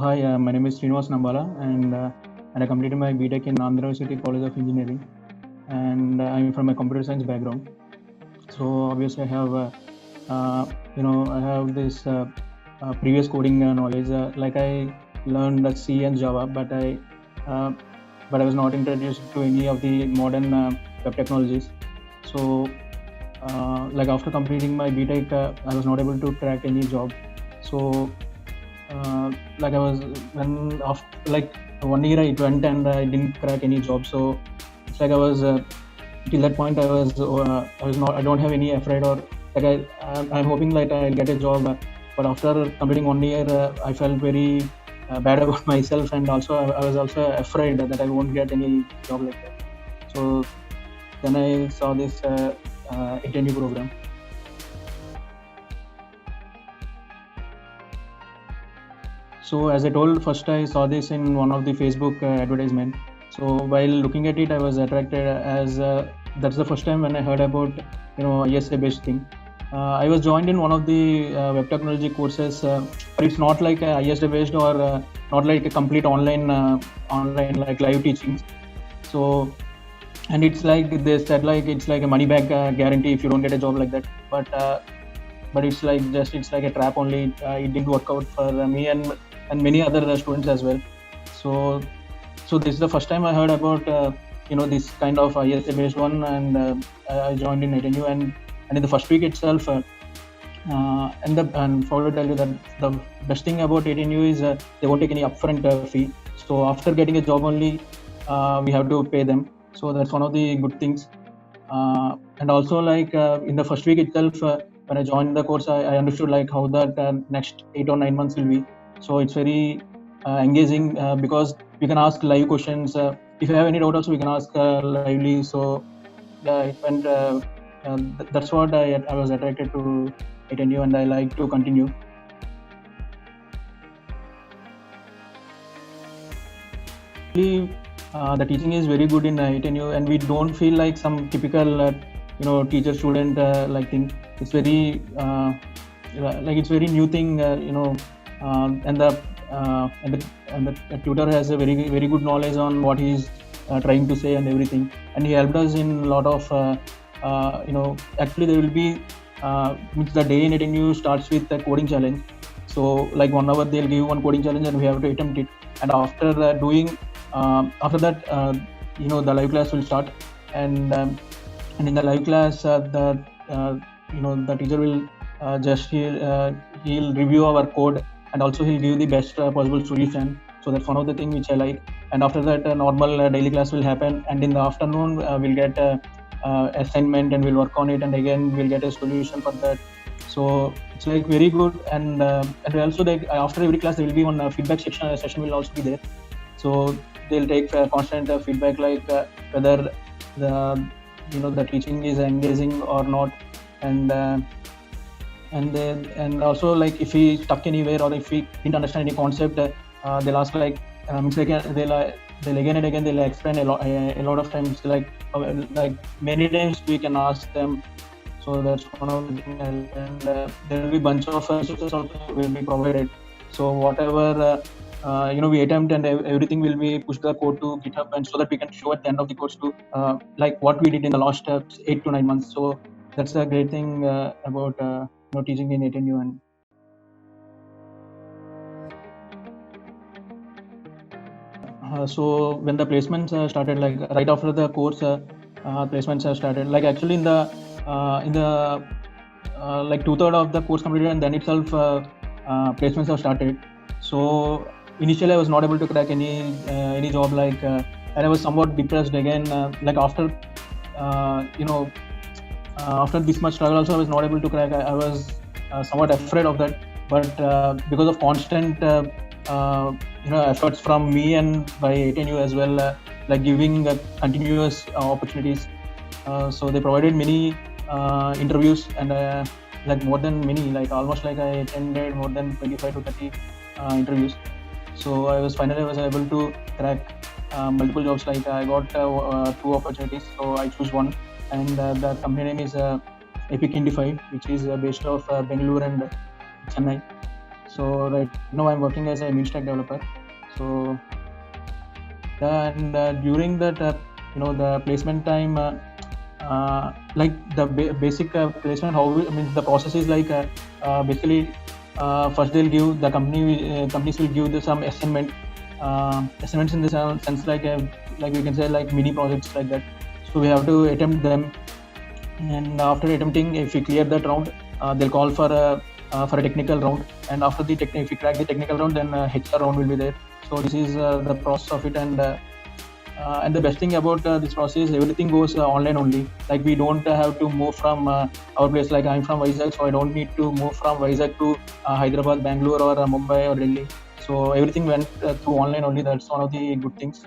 Hi, my name is Srinivas Nambala, and I completed my BTech in Andhra University College of Engineering, and I'm from a computer science background. So obviously, I have this previous coding knowledge. Like I learned C and Java, uh, but I was not introduced to any of the modern web technologies. So, like after completing my BTech, I was not able to crack any job. So like I was when after like 1 year it went and I didn't crack any job. So it's like I was till that point I don't have any afraid or like I'm hoping like I'll get a job. But after completing 1 year, I felt very bad about myself, and also I was also afraid that I won't get any job like that. So then I saw this ATNU program. So as I told, first I saw this in one of the Facebook advertisement. So while looking at it, I was attracted as that's the first time when I heard about ISA based thing. I was joined in one of the web technology courses, but it's not like a ISA based or not like a complete online like live teachings. So and it's like they said like it's like a money back guarantee if you don't get a job like that. But it's like it's like a trap only. It didn't work out for me and many other students as well. So this is the first time I heard about this kind of ISA based one, and I joined in ATNU, and in the first week itself, and forward to tell you that the best thing about ATNU is they won't take any upfront fee. So after getting a job only, we have to pay them. So that's one of the good things. And also like in the first week itself, when I joined the course, I understood like how that next 8 or 9 months will be. So it's very engaging because we can ask live questions. If you have any doubt also, we can ask lively. So yeah, it went. That's what I was attracted to ATNU, and I like to continue. The teaching is very good in ATNU, and we don't feel like some typical teacher student like thing. It's very like it's very new thing, and the tutor has a very good knowledge on what he's trying to say and everything, and he helped us in a lot of actually there will be the day in ATNU starts with a coding challenge. So like 1 hour they'll give one coding challenge and we have to attempt it, and after that the live class will start, and in the live class the teacher will he'll review our code, and also he'll give the best possible solution. So that's one of the things which I like. And after that normal daily class will happen, and in the afternoon we'll get assignment and we'll work on it, and again we'll get a solution for that. So it's like very good, and also like after every class there will be one feedback session will also be there. So they'll take constant feedback like whether the teaching is engaging or not, and also like if we stuck anywhere or if we didn't understand any concept, they'll ask like they'll again and again they'll explain a lot of times, like many times we can ask them. So that's one of the things, and there will be bunch of resources also will be provided. So whatever we attempt, and everything will be pushed the code to GitHub, and so that we can show at the end of the course to like what we did in the last 8 to 9 months. So that's a great thing about teaching in ATNU. And so when the placements started, like right after the course, placements have started. Like actually in the like 2/3 of the course completed, and then itself placements have started. So initially I was not able to crack any job, like and I was somewhat depressed again, like after after this much struggle also I was not able to crack. I was somewhat afraid of that, but because of constant efforts from me and by ATNU as well, like giving continuous opportunities, so they provided many interviews, and like more than many, like almost like I attended more than 25 to 30 interviews. So I was able to crack multiple jobs. Like I got 2 opportunities, so I choose one, and the company name is Epic Indify, which is based off Bangalore and Chennai. So right now I'm working as a mean stack developer. So and during that the placement time, like the basic placement, how I mean the process is like basically first they'll give the companies will give some assignments in the sense like we can say like mini projects like that. So we have to attempt them, and after attempting, if we clear that round, they'll call for a technical round, and after if we crack the technical round, then HR round will be there. So this is the process of it, and the best thing about this process is everything goes online only. Like we don't have to move from our place. Like I'm from Vizag, so I don't need to move from Vizag to Hyderabad, Bangalore, or Mumbai or Delhi. So everything went through online only. That's one of the good things.